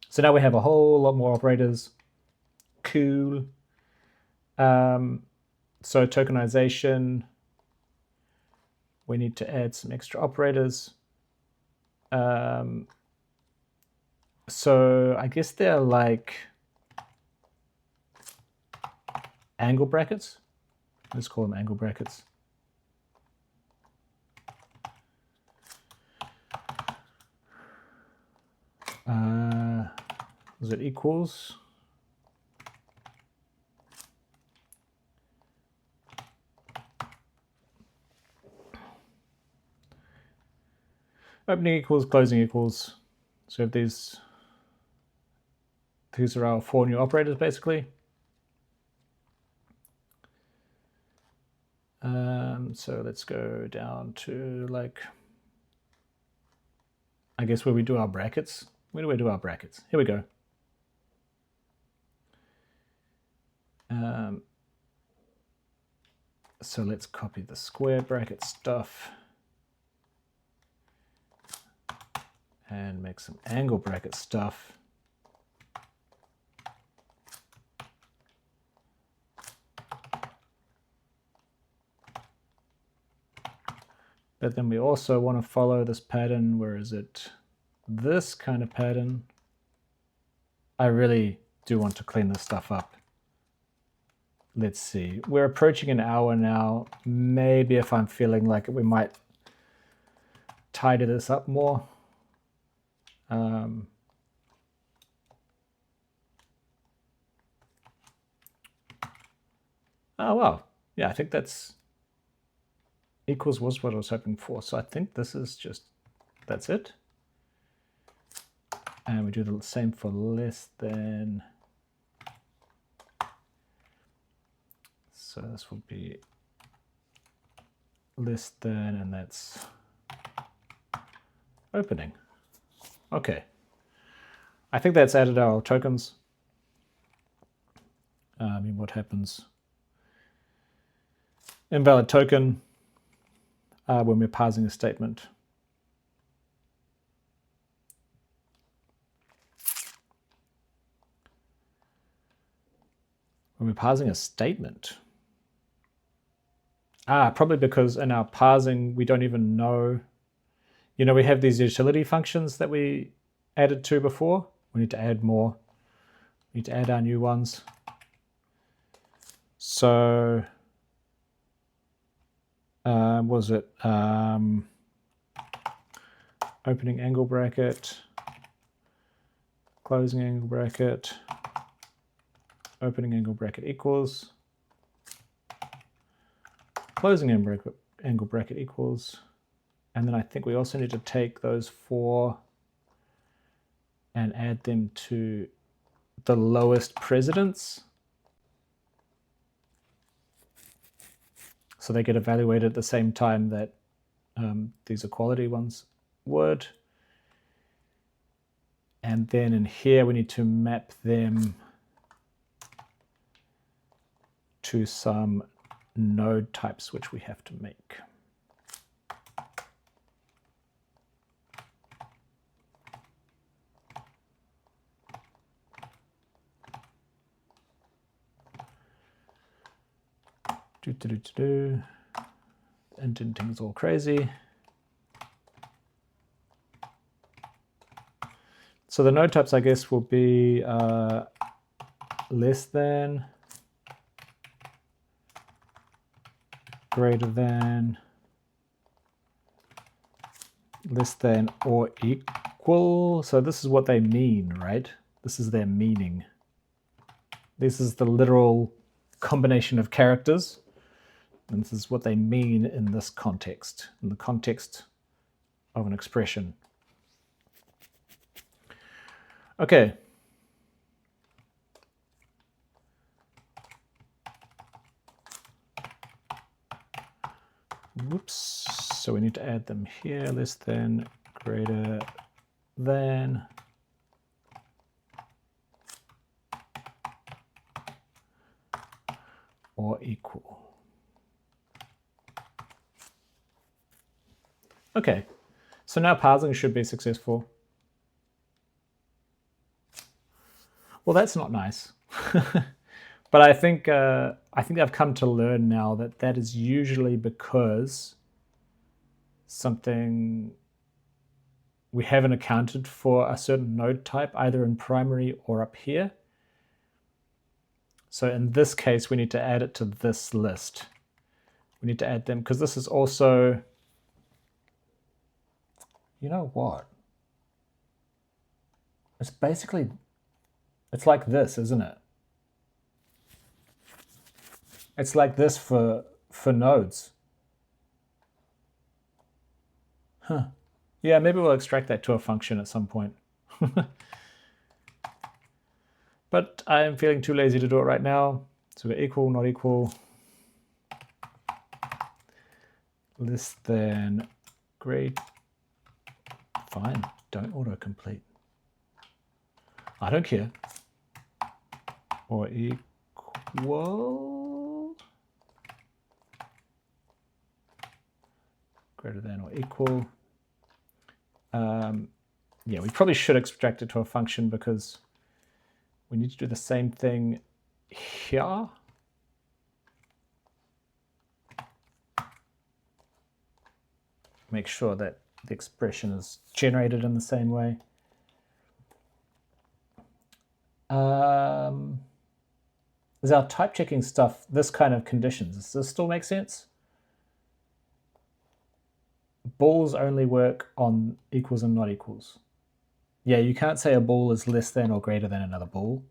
So now we have a whole lot more operators. Cool. So tokenization. We need to add some extra operators. So I guess they're like angle brackets. Let's call them angle brackets. Is it equals? Opening equals, closing equals. So if these are our 4 new operators basically. So let's go down to like, I guess where we do our brackets. Where do we do our brackets? Here we go. So let's copy the square bracket stuff and make some angle bracket stuff. But then we also want to follow this pattern. Where is it? This kind of pattern. I really do want to clean this stuff up. Let's see. We're approaching an hour now. Maybe if I'm feeling like it, we might tidy this up more. Oh, well. Yeah, I think that's equals was what I was hoping for. So I think this is just, that's it. And we do the same for less than. So this will be less than, and that's opening. Okay. I think that's added our tokens. I mean, what happens? Invalid token when we're parsing a statement. when we're parsing a statement? Probably because in our parsing, we don't even know. You know, we have these utility functions that we added to before. We need to add more. We need to add our new ones. So, was it opening angle bracket, closing angle bracket, opening angle bracket equals, closing angle bracket equals, and then I think we also need to take those 4 and add them to the lowest precedence. So they get evaluated at the same time that these equality ones would. And then in here, we need to map them to some node types, which we have to make. Indenting is all crazy. So the node types, I guess, will be less than, greater than, less than or equal. So this is what they mean, right? This is their meaning. This is the literal combination of characters. And this is what they mean in this context, in the context of an expression. Okay. Whoops. So we need to add them here, less than, greater than. Or equal. Okay, so now parsing should be successful. Well, that's not nice. But I think I've come to learn now that that is usually because something we haven't accounted for a certain node type, either in primary or up here. So in this case, we need to add it to this list. We need to add them because this is also, you know what? It's basically, it's like this, isn't it? It's like this for nodes. Huh. Yeah, maybe we'll extract that to a function at some point. But I'm feeling too lazy to do it right now. So we're equal, not equal. Less than, great. Fine, don't autocomplete. I don't care. Or equal. Greater than or equal. Yeah, we probably should extract it to a function because we need to do the same thing here. Make sure that the expression is generated in the same way. Is our type checking stuff this kind of conditions? Does this still make sense? Bools only work on equals and not equals. Yeah, you can't say a bool is less than or greater than another bool.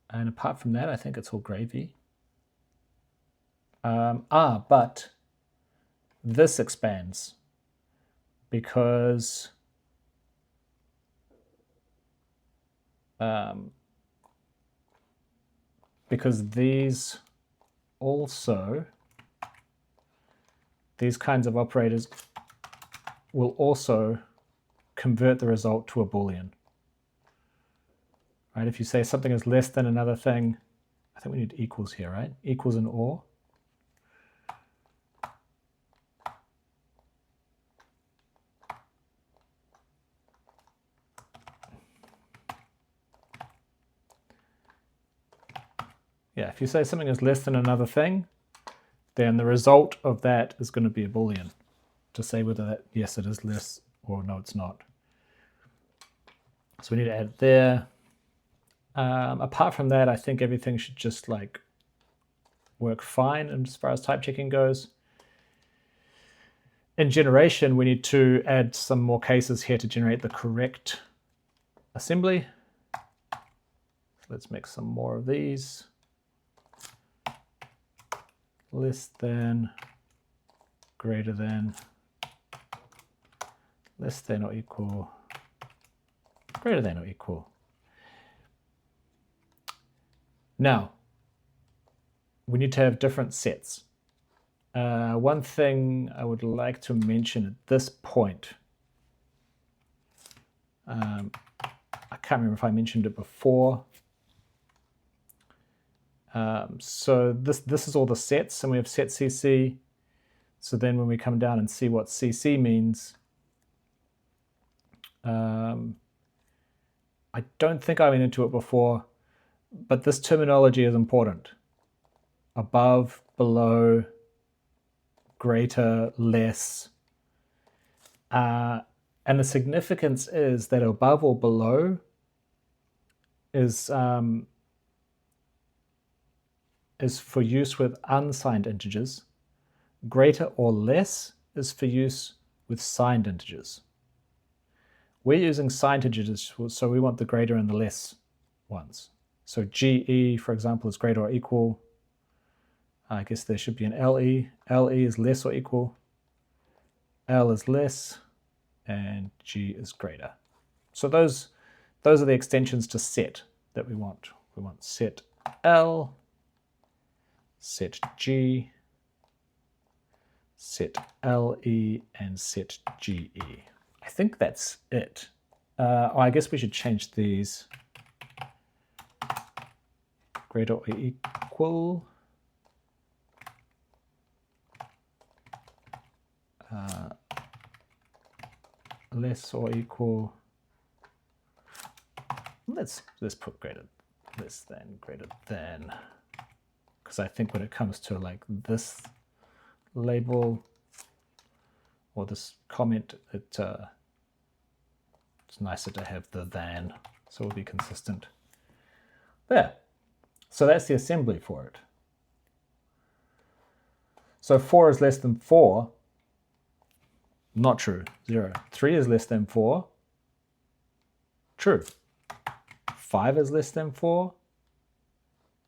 And apart from that, I think it's all gravy. But this expands because these also, these kinds of operators will also convert the result to a Boolean. Right? If you say something is less than another thing, I think we need equals here, right? Equals and or. Yeah, if you say something is less than another thing, then the result of that is going to be a Boolean to say whether that, yes, it is less or no, it's not. So we need to add it there. Apart from that, I think everything should just like work fine as far as type checking goes. In generation, we need to add some more cases here to generate the correct assembly. So let's make some more of these. Less than, greater than, less than or equal, greater than or equal. Now, we need to have different sets. One thing I would like to mention at this point, I can't remember if I mentioned it before. So this is all the sets, and we have set CC. So then when we come down and see what CC means, I don't think I went into it before, but this terminology is important. Above, below, greater, less. And the significance is that above or below is for use with unsigned integers. Greater or less is for use with signed integers. We're using signed integers, so we want the greater and the less ones. So GE, for example, is greater or equal. I guess there should be an LE. LE is less or equal. L is less, and G is greater. So those are the extensions to set that we want. We want set L, set G, set LE, and set GE. I think that's it. I guess we should change these. Greater or equal. Less or equal. Let's put less than, greater than, because I think when it comes to like this label or this comment, it's nicer to have the than, so we'll be consistent. There. So that's the assembly for it. So 4 is less than 4. Not true. 0. 3 is less than 4. True. 5 is less than 4.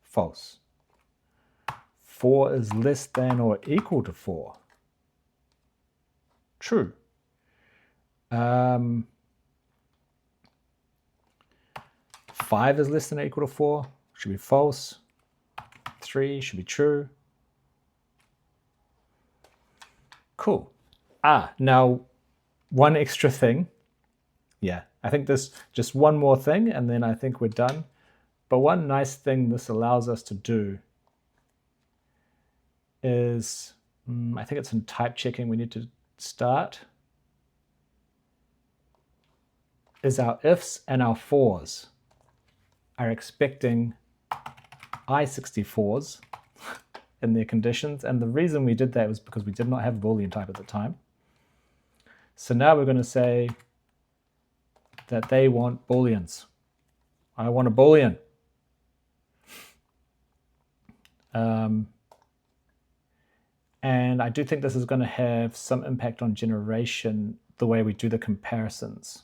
False. 4 is less than or equal to 4. True. 5 is less than or equal to 4. Should be false. 3 should be true. Cool. Now one extra thing. Yeah, I think there's just one more thing, and then I think we're done. But one nice thing this allows us to do is, I think it's in type checking we need to start, is our ifs and our fors are expecting I64s in their conditions. And the reason we did that was because we did not have a Boolean type at the time. So now we're going to say that they want Booleans. I want a Boolean. And I do think this is going to have some impact on generation, the way we do the comparisons.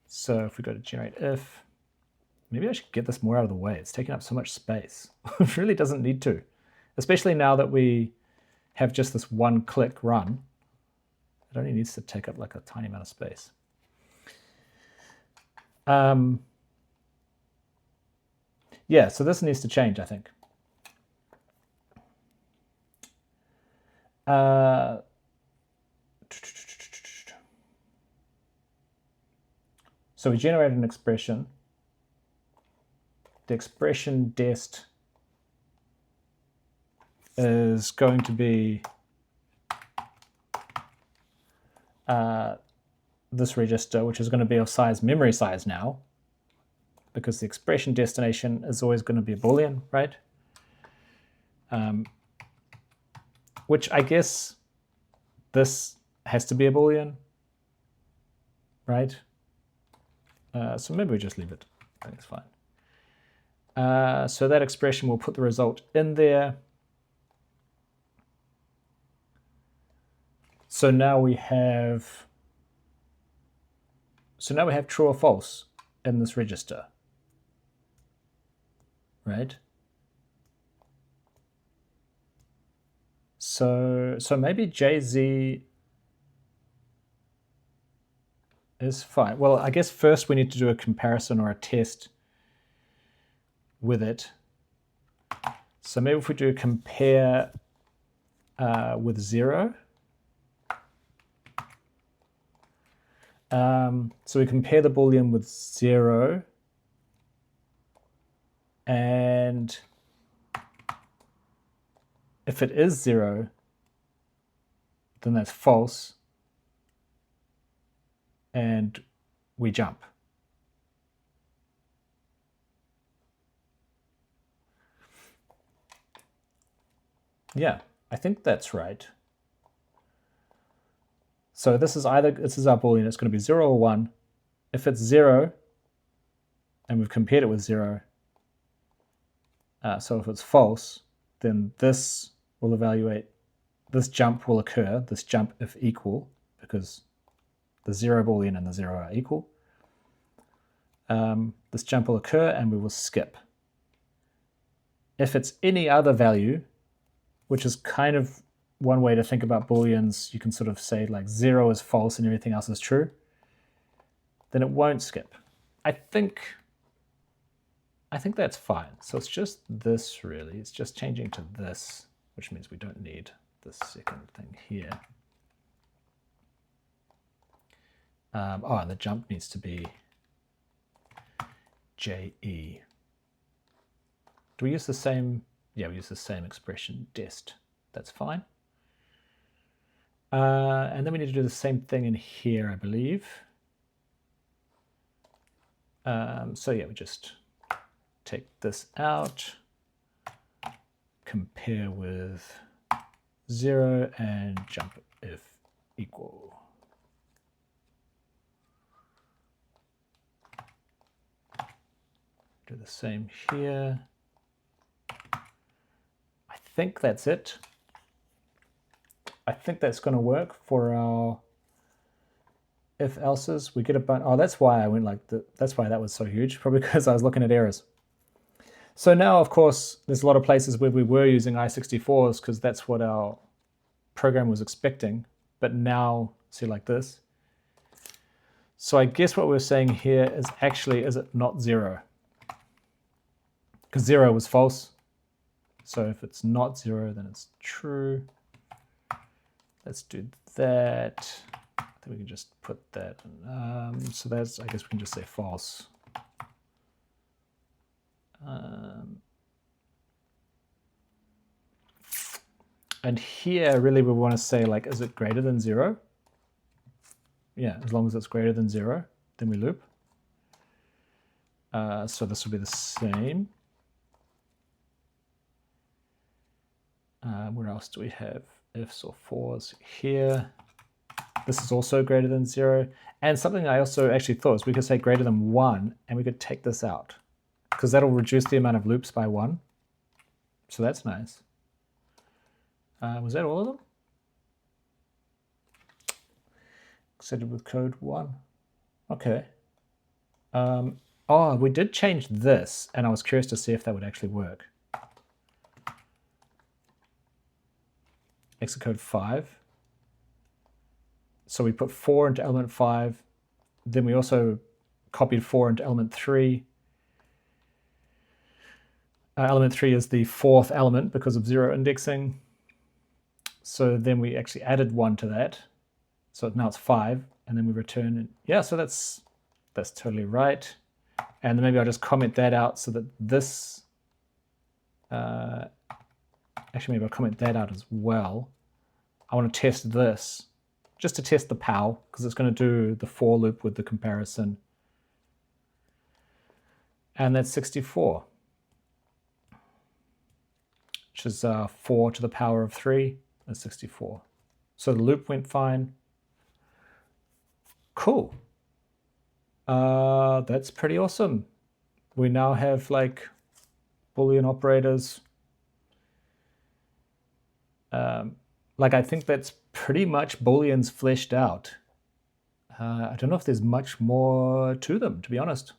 So if we go to generate if, maybe I should get this more out of the way. It's taking up so much space. It really doesn't need to, especially now that we have just this one click run. It only needs to take up like a tiny amount of space. Yeah, so this needs to change, I think. So we generate an expression. The expression dest is going to be this register, which is going to be of size memory size now. because the expression destination is always going to be a Boolean, right? Which I guess this has to be a Boolean, right? So maybe we just leave it. I think it's fine. So that expression will put the result in there. So now we have true or false in this register, right? So maybe JZ is fine. Well, I guess first we need to do a comparison or a test with it. So maybe if we do compare with 0. So we compare the Boolean with 0, and if it is 0, then that's false, and we jump. Yeah, I think that's right. So this is our Boolean, it's going to be 0 or 1. If it's 0, and we've compared it with 0, so if it's false, then this will evaluate, this jump will occur, this jump if equal, because the 0 Boolean and the 0 are equal. This jump will occur and we will skip. If it's any other value, which is kind of one way to think about Booleans, you can sort of say like 0 is false and everything else is true, then it won't skip. I think that's fine. So it's just this really, it's just changing to this, which means we don't need this second thing here. Oh, and the jump needs to be JE. Do we use the same? Yeah, we use the same expression, dest. That's fine. And then we need to do the same thing in here, I believe. So yeah, we just take this out, compare with 0, and jump if equal. Do the same here. I think that's it. I think that's going to work for our if else's. We get a bunch. Oh, that's why I went like that's why that was so huge. Probably because I was looking at errors. So now, of course, there's a lot of places where we were using I64s because that's what our program was expecting. But now, see like this. So I guess what we're saying here is actually, is it not 0? Because 0 was false. So if it's not 0, then it's true. Let's do that. I think we can just put that in. So that's, I guess we can just say false. And here, really, we want to say, like, is it greater than 0? Yeah, as long as it's greater than 0, then we loop. So this will be the same. Where else do we have ifs or fors? Here. This is also greater than 0. And something I also actually thought is we could say greater than 1, and we could take this out, because that'll reduce the amount of loops by 1. So that's nice. Was that all of them? Exceeded with code 1. Okay. Oh, we did change this, and I was curious to see if that would actually work. Exit code 5. So we put 4 into element 5. Then we also copied 4 into element 3. Element 3 is the 4th element because of 0 indexing. So then we actually added 1 to that. So now it's 5. And then we return. And yeah, so that's totally right. And then maybe I'll just comment that out so that this... actually, maybe I'll comment that out as well. I want to test this, just to test the POW, because it's going to do the for loop with the comparison. And that's 64, which is 4 to the power of 3. That's 64. So the loop went fine. Cool. That's pretty awesome. We now have like Boolean operators. Like, I think that's pretty much Booleans fleshed out. I don't know if there's much more to them, to be honest.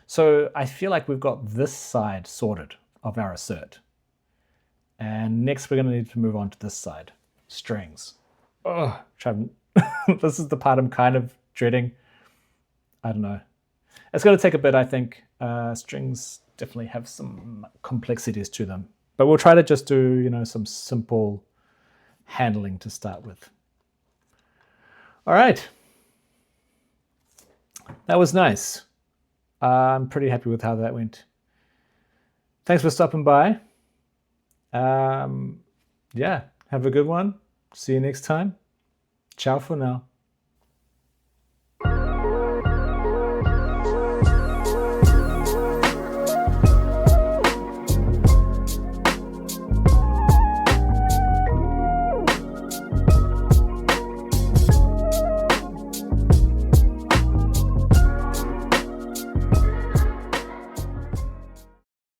So I feel like we've got this side sorted of our assert. And next we're going to need to move on to this side, strings. Oh, this is the part I'm kind of dreading. I don't know. It's going to take a bit, I think. Strings definitely have some complexities to them. But we'll try to just do, some simple handling to start with. All right. That was nice. I'm pretty happy with how that went. Thanks for stopping by. Yeah, have a good one. See you next time. Ciao for now.